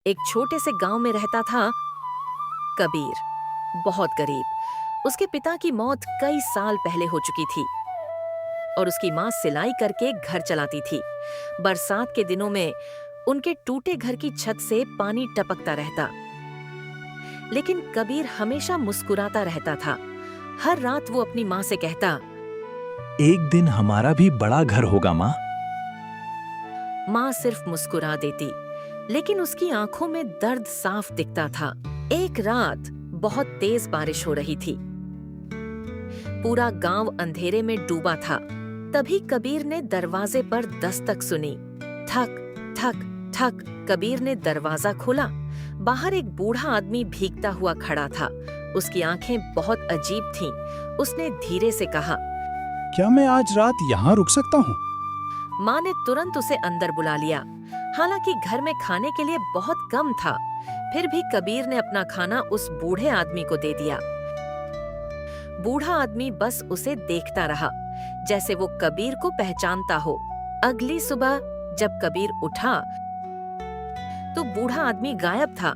एक छोटे से गांव में रहता था कबीर, बहुत गरीब। उसके पिता की मौत कई साल पहले हो चुकी थी और उसकी माँ सिलाई करके घर चलाती थी। बरसात के दिनों में उनके टूटे घर की छत से पानी टपकता रहता, लेकिन कबीर हमेशा मुस्कुराता रहता था। हर रात वो अपनी माँ से कहता, एक दिन हमारा भी बड़ा घर होगा माँ। माँ सिर्फ मुस्कुरा देती, लेकिन उसकी आंखों में दर्द साफ दिखता था। एक रात बहुत तेज बारिश हो रही थी। पूरा गांव अंधेरे में डूबा था। तभी कबीर ने दरवाजे पर दस्तक सुनी। ठक ठक ठक। कबीर ने दरवाजा खोला। बाहर एक बूढ़ा आदमी भीगता हुआ खड़ा था। उसकी आंखें बहुत अजीब थीं। उसने धीरे से कहा, क्या मैं आज रात यहाँ रुक सकता हूँ? माँ ने तुरंत उसे अंदर बुला लिया। हालांकि घर में खाने के लिए बहुत कम था, फिर भी कबीर ने अपना खाना उस बूढ़े आदमी को दे दिया। बूढ़ा आदमी बस उसे देखता रहा, जैसे वो कबीर को पहचानता हो। अगली सुबह जब कबीर उठा तो बूढ़ा आदमी गायब था,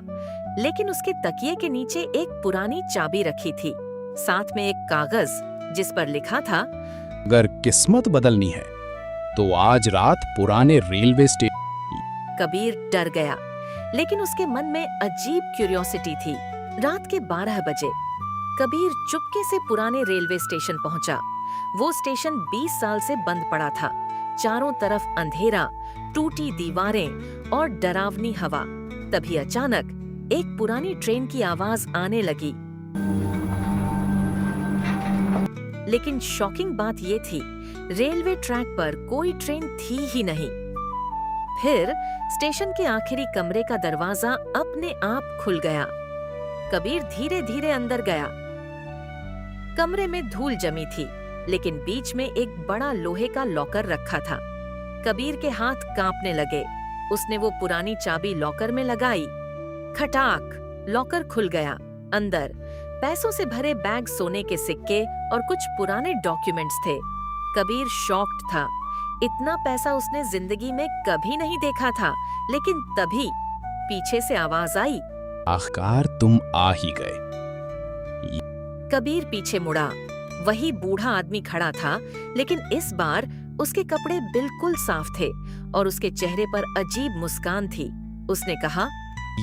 लेकिन उसके तकिए के नीचे एक पुरानी चाबी रखी थी, साथ में एक कागज जिस पर लिखा था, अगर किस्मत बदलनी है तो आज रात पुराने रेलवे स्टेशन। कबीर डर गया, लेकिन उसके मन में अजीब क्यूरियोसिटी थी। रात के 12 बजे कबीर चुपके से पुराने रेलवे स्टेशन पहुंचा। वो स्टेशन 20 साल से बंद पड़ा था। चारों तरफ अंधेरा, टूटी दीवारें और डरावनी हवा। तभी अचानक एक पुरानी ट्रेन की आवाज आने लगी। लेकिन शॉकिंग बात ये थी, रेलवे ट्रैक पर कोई ट्रेन थी ही नहीं। फिर स्टेशन के आखिरी कमरे का दरवाजा अपने आप खुल गया। कबीर धीरे धीरे अंदर गया। कमरे में धूल जमी थी, लेकिन बीच में एक बड़ा लोहे का लॉकर रखा था। कबीर के हाथ कांपने लगे। उसने वो पुरानी चाबी लॉकर में लगाई। खटाक, लॉकर खुल गया। अंदर पैसों से भरे बैग, सोने के सिक्के और कुछ पुराने डॉक्यूमेंट्स थे। कबीर शॉक्ड था। इतना पैसा उसने जिंदगी में कभी नहीं देखा था। लेकिन तभी पीछे से आवाज आई, आखिरकार तुम आ ही गए। कबीर पीछे मुड़ा। वही बूढ़ा आदमी खड़ा था, लेकिन इस बार उसके कपड़े बिल्कुल साफ थे और उसके चेहरे पर अजीब मुस्कान थी। उसने कहा,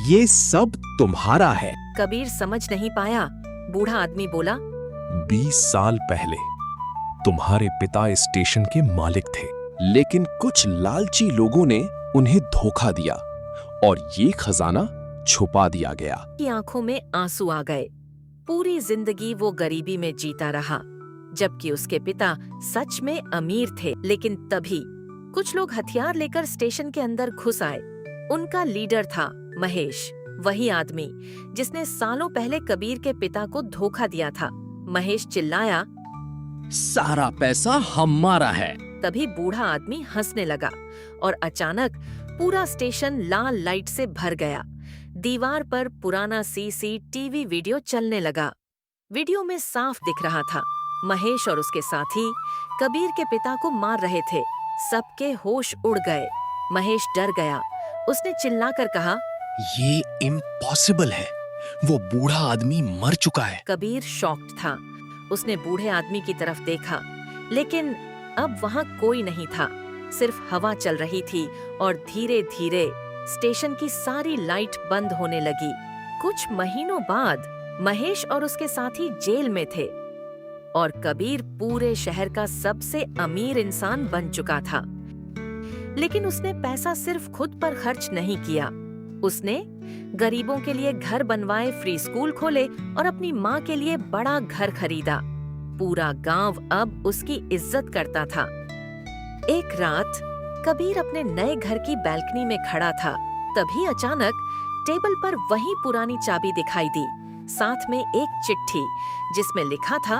ये सब तुम्हारा है। कबीर समझ नहीं पाया। बूढ़ा आदमी बोला, 20 साल पहले तुम्हारे पिता इस स्टेशन के मालिक थे, लेकिन कुछ लालची लोगों ने उन्हें धोखा दिया और ये खजाना छुपा दिया गया। की आंखों में आंसू आ गए। पूरी जिंदगी वो गरीबी में जीता रहा, जबकि उसके पिता सच में अमीर थे। लेकिन तभी कुछ लोग हथियार लेकर स्टेशन के अंदर घुस आए। उनका लीडर था महेश, वही आदमी जिसने सालों पहले कबीर के पिता को धोखा दिया था। महेश चिल्लाया, सारा पैसा हमारा है। तभी बूढ़ा आदमी हंसने लगा और अचानक पूरा स्टेशन लाल लाइट से भर गया। दीवार पर पुराना सीसीटीवी वीडियो चलने लगा। वीडियो में साफ दिख रहा था, महेश और उसके साथी कबीर के पिता को मार रहे थे। सबके होश उड़ गए। महेश डर गया। उसने चिल्लाकर कहा, ये इम्पॉसिबल है, वो बूढ़ा आदमी मर चुका है। कबीर शॉक्ड था। उसने बूढ़े आदमी की तरफ देखा, लेकिन अब वहां कोई नहीं था। सिर्फ हवा चल रही थी और धीरे धीरे स्टेशन की सारी लाइट बंद होने लगी। कुछ महीनों बाद महेश और उसके साथी जेल में थे और कबीर पूरे शहर का सबसे अमीर इंसान बन चुका था। लेकिन उसने पैसा सिर्फ खुद पर खर्च नहीं किया। उसने गरीबों के लिए घर बनवाए, फ्री स्कूल खोले और अपनी माँ के लिए बड़ा घर खरीदा। पूरा गांव अब उसकी इज्जत करता था। एक रात कबीर अपने नए घर की बैल्कनी में खड़ा था। तभी अचानक टेबल पर वही पुरानी चाबी दिखाई दी, साथ में एक चिट्ठी जिसमें लिखा था,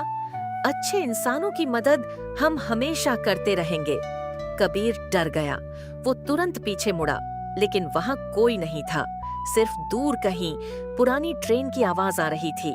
अच्छे इंसानों की मदद हम हमेशा करते रहेंगे। कबीर डर गया। वो तुरंत पीछे मुड़ा, लेकिन वहां कोई नहीं था। सिर्फ दूर कहीं पुरानी ट्रेन की आवाज आ रही थी।